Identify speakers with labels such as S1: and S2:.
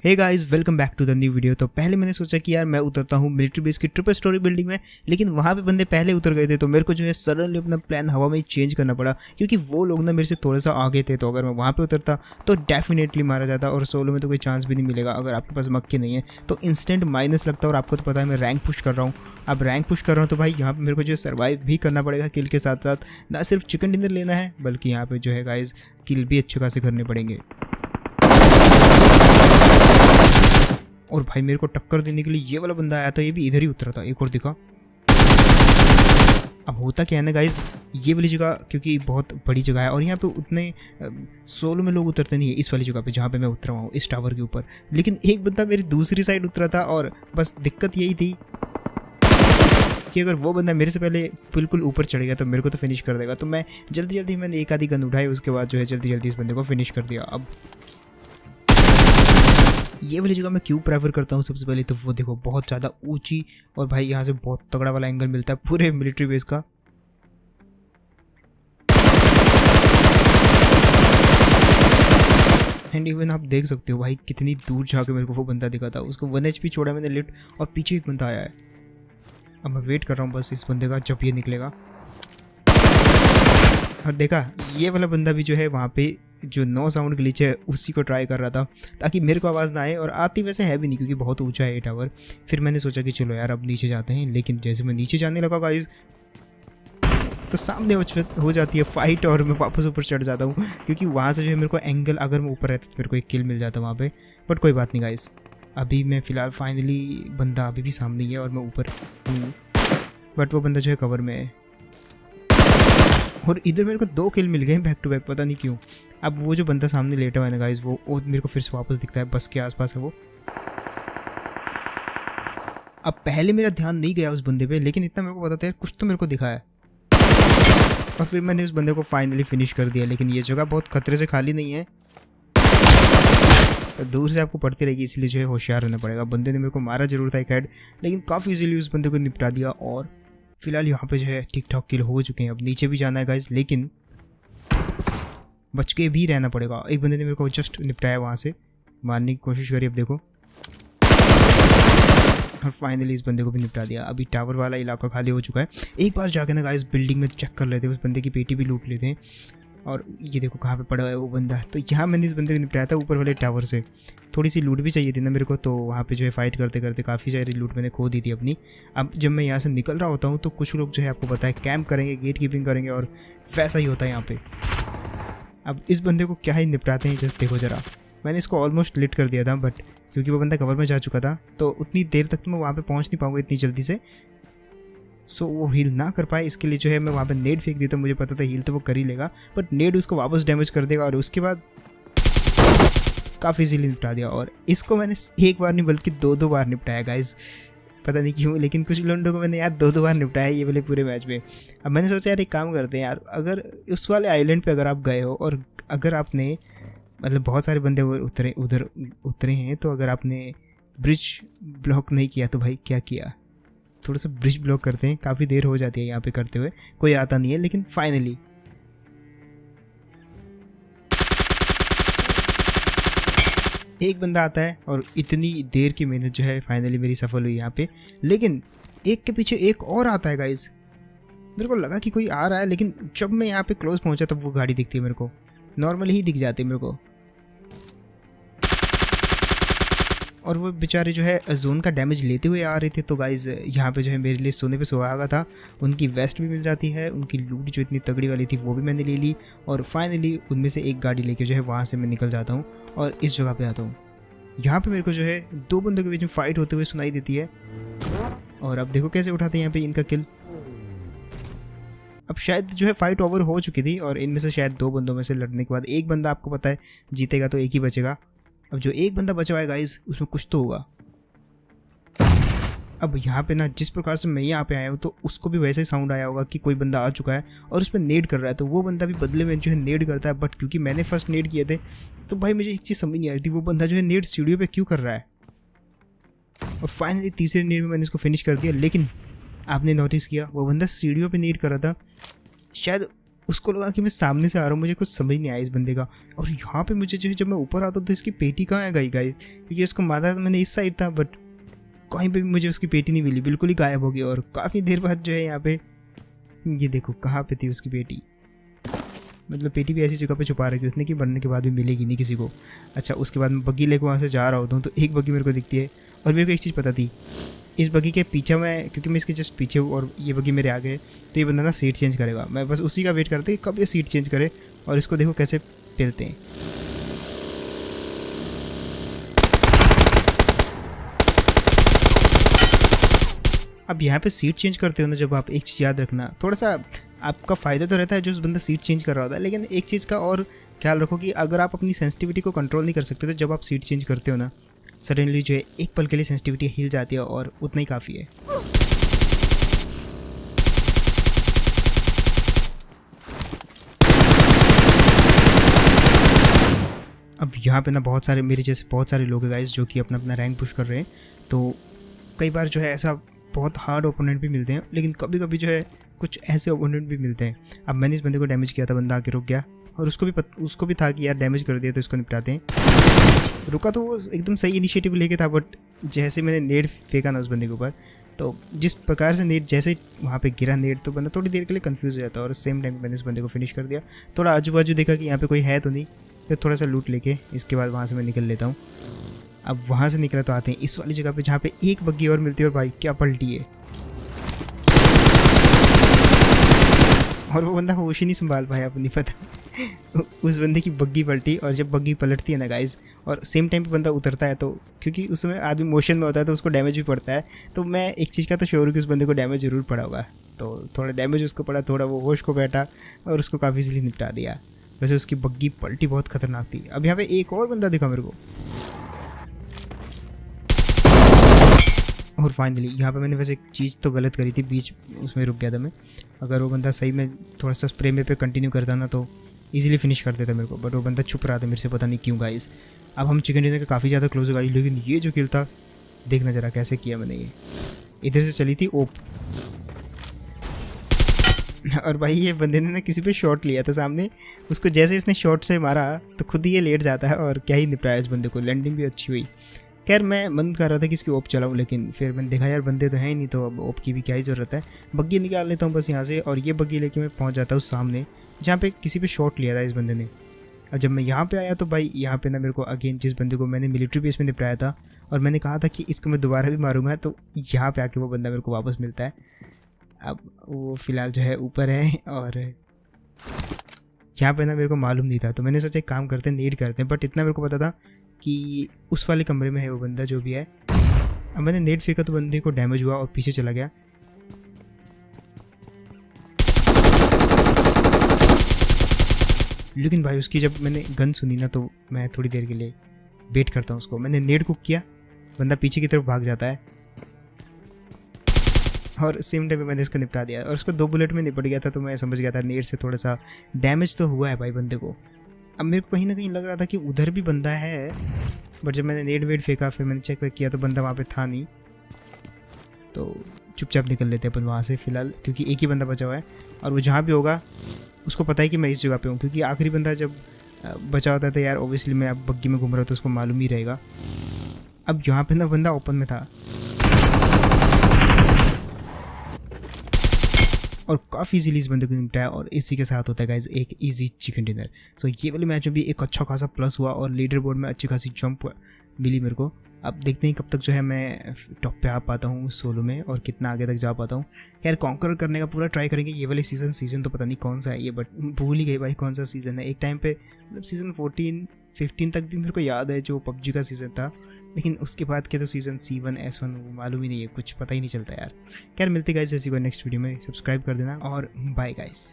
S1: Hey guys welcome back to the new video. तो पहले मैंने सोचा कि यार मैं उतरता हूँ मिलिट्री बेस की ट्रिपल स्टोरी बिल्डिंग में, लेकिन वहाँ पे बंदे पहले उतर गए थे तो मेरे को जो है सडनली अपना प्लान हवा में चेंज करना पड़ा, क्योंकि वो लोग ना मेरे से थोड़ा सा आगे थे। तो अगर मैं वहाँ पे उतरता तो डेफिनेटली मारा जाता और सोलो में तो कोई चांस भी नहीं मिलेगा। अगर आपके पास मक्के नहीं है तो इंस्टेंट माइनस लगता। और आपको तो पता है मैं रैंक पुश कर रहा हूँ। अब रैंक पुश कर रहा हूँ तो भाई यहाँ पे मेरे को जो है सर्वाइव भी करना पड़ेगा किल के साथ साथ। ना सिर्फ चिकन डिनर लेना है बल्कि यहाँ पे जो है गाइज किल भी अच्छे खासे करने पड़ेंगे। और भाई मेरे को टक्कर देने के लिए ये वाला बंदा आया था, ये भी इधर ही उतरा था। एक और दिखा। अब होता क्या है ना गाइज, ये वाली जगह क्योंकि बहुत बड़ी जगह है और यहाँ पे उतने सोलो में लोग उतरते नहीं है इस वाली जगह पे जहाँ पे मैं उतरा हूँ इस टावर के ऊपर। लेकिन एक बंदा मेरी दूसरी साइड उतरा था और बस दिक्कत यही थी कि अगर वो बंदा मेरे से पहले बिल्कुल ऊपर चढ़ गया तो मेरे को तो फिनिश कर देगा। तो मैं जल्दी मैंने एक आधी गन उठाई, उसके बाद जो है जल्दी इस बंदे को फिनिश कर दिया। अब ये वाली जगह मैं क्यों प्रेफर करता हूँ सबसे पहले तो वो देखो बहुत ज़्यादा ऊंची और भाई यहाँ से बहुत तगड़ा वाला एंगल मिलता है पूरे मिलिट्री बेस का। एंड इवन आप देख सकते हो भाई कितनी दूर जाके मेरे को वो बंदा दिखा था। उसको 1 HP छोड़ा मैंने लिफ्ट और पीछे एक बंदा आया है। अब मैं वेट कर रहा हूँ बस इस बंदे का जब ये निकलेगा। और देखा ये वाला बंदा भी जो है वहाँ पे जो नो साउंड ग्लिच है उसी को ट्राई कर रहा था ताकि मेरे को आवाज़ ना आए। और आती वैसे है भी नहीं क्योंकि बहुत ऊंचा है ये टावर। फिर मैंने सोचा कि चलो यार अब नीचे जाते हैं, लेकिन जैसे मैं नीचे जाने लगा गाइस तो सामने हो जाती है फाइट और मैं वापस ऊपर चढ़ जाता हूँ क्योंकि वहाँ से जो है मेरे को एंगल, अगर मैं ऊपर रहता तो मेरे को एक किल मिल जाता वहाँ पे। बट कोई बात नहीं गाइस, अभी मैं फ़िलहाल फाइनली बंदा अभी भी सामने ही है और मैं ऊपर हूँ। बट वो बंदा जो है कवर में है और इधर मेरे को 2 किल मिल गए बैक टू बैक, पता नहीं क्यों। अब वो जो बंदा सामने लेटा हुआ है ना गाइस वो मेरे को फिर से वापस दिखता है, बस के आसपास है वो। अब पहले मेरा ध्यान नहीं गया उस बंदे पे, लेकिन इतना मेरे को पता था कुछ तो मेरे को दिखा है और फिर मैंने उस बंदे को फाइनली फिनिश कर दिया। लेकिन ये जगह बहुत खतरे से खाली नहीं है तो दूर से आपको पड़ती रहेगी, इसलिए जो है होशियार रहना पड़ेगा। बंदे ने मेरे को मारा जरूर था एक हेड, लेकिन काफ़ी इजीली उस बंदे को निपटा दिया और फिलहाल यहाँ पे जो है ठीक ठाक किल हो चुके हैं। अब नीचे भी जाना है गाइस, लेकिन बच के भी रहना पड़ेगा। एक बंदे ने मेरे को जस्ट निपटाया, वहाँ से मारने की कोशिश करी। अब देखो और फाइनली इस बंदे को भी निपटा दिया। अभी टावर वाला इलाका खाली हो चुका है। एक बार जाके ना गाइस बिल्डिंग में चेक कर लेते हैं, उस बंदे की पेटी भी लूट लेते हैं। और ये देखो कहाँ पे पड़ा है वो बंदा। तो यहाँ मैंने इस बंदे को निपटाया था ऊपर वाले टावर से। थोड़ी सी लूट भी चाहिए थी ना मेरे को, तो वहाँ पे जो है फाइट करते करते काफ़ी सारी लूट मैंने खो दी थी अपनी। अब जब मैं यहाँ से निकल रहा होता हूँ तो कुछ लोग जो है आपको पता है कैंप करेंगे, गेट कीपिंग करेंगे और वैसा ही होता है यहाँ पे। अब इस बंदे को क्या ही निपटाते हैं जस्ट देखो ज़रा। मैंने इसको ऑलमोस्ट लिट कर दिया था, बट क्योंकि वो बंदा कवर में जा चुका था तो उतनी देर तक तो मैं वहाँ पे पहुँच नहीं पाऊँगा इतनी जल्दी से। सो वो हील ना कर पाए इसके लिए जो है मैं वहाँ पे नेड फेंक देता। मुझे पता था हील तो वो कर ही लेगा, बट नेड उसको वापस डैमेज कर देगा और उसके बाद काफ़ी इजीली निपटा दिया। और इसको मैंने एक बार नहीं बल्कि 2 बार निपटाया गाइस, पता नहीं क्यों, लेकिन कुछ लोगों को मैंने यार 2 बार निपटाया ये वाले पूरे मैच में। अब मैंने सोचा यार एक काम करते हैं यार, अगर उस वाले आइलैंड पे अगर आप गए हो और अगर आपने मतलब बहुत सारे बंदे उधर उतरे हैं, तो अगर आपने ब्रिज ब्लॉक नहीं किया तो भाई क्या किया। थोड़ा सा ब्रिज ब्लॉक करते हैं, काफ़ी देर हो जाती है यहाँ पे करते हुए, कोई आता नहीं है। लेकिन फाइनली एक बंदा आता है और इतनी देर की मेहनत जो है फाइनली मेरी सफल हुई यहाँ पे। लेकिन एक के पीछे एक और आता है गाइस। मेरे को लगा कि कोई आ रहा है, लेकिन जब मैं यहाँ पे क्लोज पहुँचा तब वो गाड़ी दिखती है मेरे को, नॉर्मली ही दिख जाती है मेरे को। और वो बेचारे जो है जोन का डैमेज लेते हुए आ रहे थे। तो गाइज़ यहाँ पे जो है मेरे लिए सोने पे सुहागा था। उनकी वेस्ट भी मिल जाती है, उनकी लूट जो इतनी तगड़ी वाली थी वो भी मैंने ले ली। और फाइनली उनमें से एक गाड़ी लेके जो है वहाँ से मैं निकल जाता हूँ और इस जगह पे आता हूँ। यहाँ पे मेरे को जो है 2 बंदों के बीच में फाइट होते हुए सुनाई देती है। और अब देखो कैसे उठाते हैं यहाँ पे इनका किल। अब शायद जो है फाइट ओवर हो चुकी थी और इनमें से शायद 2 बंदों में से लड़ने के बाद एक बंदा आपको पता है जीतेगा तो एक ही बचेगा। अब जो एक बंदा बचा हुआ है गाइस उसमें कुछ तो होगा। अब यहाँ पे ना जिस प्रकार से मैं यहाँ पे आया हूँ तो उसको भी वैसे ही साउंड आया होगा कि कोई बंदा आ चुका है और उस पर नेड कर रहा है। तो वो बंदा भी बदले में जो है नेड करता है, बट क्योंकि मैंने फर्स्ट नेड किए थे तो भाई मुझे एक चीज़ समझ नहीं आ रही थी वो बंदा जो है नेड सीढ़ियों पे क्यों कर रहा है। और फाइनली तीसरे नेड में मैंने इसको फिनिश कर दिया। लेकिन आपने नोटिस किया वो बंदा सीढ़ियों पे नेड कर रहा था, शायद उसको लगा कि मैं सामने से आ रहा हूँ, मुझे कुछ समझ नहीं आया इस बंदे का। और यहाँ पे मुझे जो है जब मैं ऊपर आता हूँ तो इसकी पेटी कहाँ है गई गाइस, क्योंकि इसको मारा तो मैंने इस साइड था, बट कहीं पे भी मुझे उसकी पेटी नहीं मिली, बिल्कुल ही गायब हो गई। और काफ़ी देर बाद जो है यहाँ पे ये देखो कहाँ पे थी उसकी पेटी, मतलब पेटी भी ऐसी जगह पे छुपा रखी उसने कि बनने के बाद भी मिलेगी नहीं किसी को। अच्छा, उसके बाद मैं बग्गी लेकर वहाँ से जा रहा होता हूँ तो एक बग्गी मेरे को दिखती है, और मेरे को एक चीज़ पता थी, इस बग्गी के पीछे मैं, क्योंकि मैं इसके जस्ट पीछे हूँ और ये बग्गी मेरे आगे है, तो ये बंदा ना सीट चेंज करेगा। मैं बस उसी का वेट करते कि कब ये सीट चेंज करे। और इसको देखो कैसे पेलते हैं। अब यहाँ पे सीट चेंज करते हो ना जब आप, एक चीज़ याद रखना, थोड़ा सा आपका फ़ायदा तो रहता है जो उस बंदा सीट चेंज कर रहा होता है, लेकिन एक चीज़ का और ख्याल रखो कि अगर आप अपनी सेंसिटिविटी को कंट्रोल नहीं कर सकते तो जब आप सीट चेंज करते हो ना, सडनली जो है एक पल के लिए सेंसिटिविटी हिल जाती है और उतना ही काफ़ी है। अब यहाँ पे ना बहुत सारे मेरे जैसे बहुत सारे लोग हैं गाइस जो कि अपना अपना रैंक पुश कर रहे हैं, तो कई बार जो है ऐसा बहुत हार्ड ओपोनेंट भी मिलते हैं, लेकिन कभी कभी जो है कुछ ऐसे ओपोनेंट भी मिलते हैं। अब मैंने इस बंदे को डैमेज किया था, बंदा आके रुक गया, और उसको भी था कि यार डैमेज कर दिया तो इसको निपटाते हैं। रुका तो वो एकदम सही इनिशिएटिव लेके था, बट जैसे मैंने नेट फेंका ना उस बंदे के ऊपर, तो जिस प्रकार से नेट जैसे वहाँ पे गिरा नेट, तो बंदा थोड़ी देर के लिए कंफ्यूज हो जाता है। और सेम टाइम मैंने उस बंदे को फिनिश कर दिया। थोड़ा आजू बाजू देखा कि यहाँ पे कोई है तो नहीं, फिर थोड़ा सा लूट लेके इसके बाद वहाँ से मैं निकल लेता हूँ। अब वहाँ से निकला तो आते हैं इस वाली जगह पे जहाँ पे एक बग्गी और मिलती है, और भाई क्या पलटी है, और वो बंदा होश ही नहीं संभाल पाया अपनी, पता उस बंदे की बग्गी पलटी। और जब बग्गी पलटती है ना गाइस, और सेम टाइम पे बंदा उतरता है, तो क्योंकि उस समय आदमी मोशन में होता है तो उसको डैमेज भी पड़ता है, तो मैं एक चीज़ का तो श्योर हूँ कि उस बंदे को डैमेज जरूर पड़ा होगा। तो थोड़ा डैमेज उसको पड़ा, थोड़ा वो होश को बैठा और उसको काफ़ी इजीली निपटा दिया। वैसे उसकी बग्गी पलटी बहुत खतरनाक थी। अब यहाँ पे एक और बंदा दिखा मेरे को, और फाइनली यहाँ पे मैंने वैसे एक चीज़ तो गलत करी थी, बीच उसमें रुक गया था मैं। अगर वो बंदा सही में थोड़ा सा स्प्रे में पे कंटिन्यू करता ना तो इजीली फिनिश कर देता मेरे को, बट वो बंदा छुप रहा था मेरे से, पता नहीं क्यों गाइस। अब हम चिकन डिनर के काफ़ी ज़्यादा क्लोज हो गई, लेकिन ये जो किल था देखना जरा कैसे किया मैंने। ये इधर से चली थी ओप, और भाई ये बंदे ने ना किसी पे शॉट लिया था सामने, उसको जैसे इसने शॉट से मारा तो खुद ही ये लेट जाता है, और क्या ही निपटाया इस बंदे को, लैंडिंग भी अच्छी हुई। खैर मैं मन कर रहा था कि इसकी ओप चलाऊं, लेकिन फिर मैंने देखा यार बंदे तो हैं ही नहीं, तो अब ओप की भी क्या ही ज़रूरत है। बग्गी निकाल लेता हूँ बस यहाँ से, और ये बग्गी लेके मैं पहुँच जाता हूँ सामने जहाँ पे किसी पे शॉट लिया था इस बंदे ने। और जब मैं यहाँ पे आया तो भाई यहाँ पे ना मेरे को अगेन जिस बंदे को मैंने मिलिट्री बेस में निपटाया था, और मैंने कहा था कि इसको मैं दोबारा भी मारूंगा, तो यहाँ पे आके वो बंदा मेरे को वापस मिलता है। अब वो फ़िलहाल जो है ऊपर है, और यहाँ पे ना मेरे को मालूम नहीं था, तो मैंने सोचा एक काम करते हैं, नीड करते हैं, बट इतना मेरे को पता था कि उस वाले कमरे में है वो बंदा जो भी है। अब मैंने नेट फेंका तो बंदे को डैमेज हुआ और पीछे चला गया। लेकिन भाई उसकी जब मैंने गन सुनी ना तो मैं थोड़ी देर के लिए वेट करता हूँ उसको। मैंने नेट कुक किया, बंदा पीछे की तरफ भाग जाता है, और सेम टाइम पे मैंने इसको निपटा दिया, और उसको 2 बुलेट में निपट गया था। तो मैं समझ गया था नेट से थोड़ा सा डैमेज तो हुआ है भाई बंदे को। अब मेरे को कहीं ना कहीं लग रहा था कि उधर भी बंदा है, बट जब मैंने नेट वेट फेंका फिर मैंने चेक वेक किया तो बंदा वहाँ पे था नहीं। तो चुपचाप निकल लेते हैं अपन वहाँ से फ़िलहाल, क्योंकि एक ही बंदा बचा हुआ है, और वो जहाँ भी होगा उसको पता है कि मैं इस जगह पे हूँ, क्योंकि आखिरी बंदा जब बचा होता था यार ओबियसली मैं अब बग्गी में घूम रहा हूँ तो उसको मालूम ही रहेगा। अब यहाँ पे ना बंदा ओपन में था, और काफ़ी इजीली इस बंदे को निपटाया, और इसी के साथ होता है गाइज एक इजी चिकन डिनर। सो ये वाले मैच में भी एक अच्छा खासा प्लस हुआ, और लीडर बोर्ड में अच्छी खासी जंप मिली मेरे को। अब देखते हैं कब तक जो है मैं टॉप पे आ पाता हूँ सोलो में, और कितना आगे तक जा पाता हूँ। खैर कॉन्कर करने का पूरा ट्राई करेंगे। ये वाले सीज़न तो पता नहीं कौन सा है ये, बट भूल ही गई भाई कौन सा सीज़न है। एक टाइम पे मतलब सीज़न 14-15 तक भी मेरे को याद है जो पबजी का सीज़न था, लेकिन उसके बाद के तो सीज़न C1 S1 मालूम ही नहीं है, कुछ पता ही नहीं चलता यार। खैर मिलते गाइस ऐसी कोई नेक्स्ट वीडियो में, सब्सक्राइब कर देना, और बाय गाइस।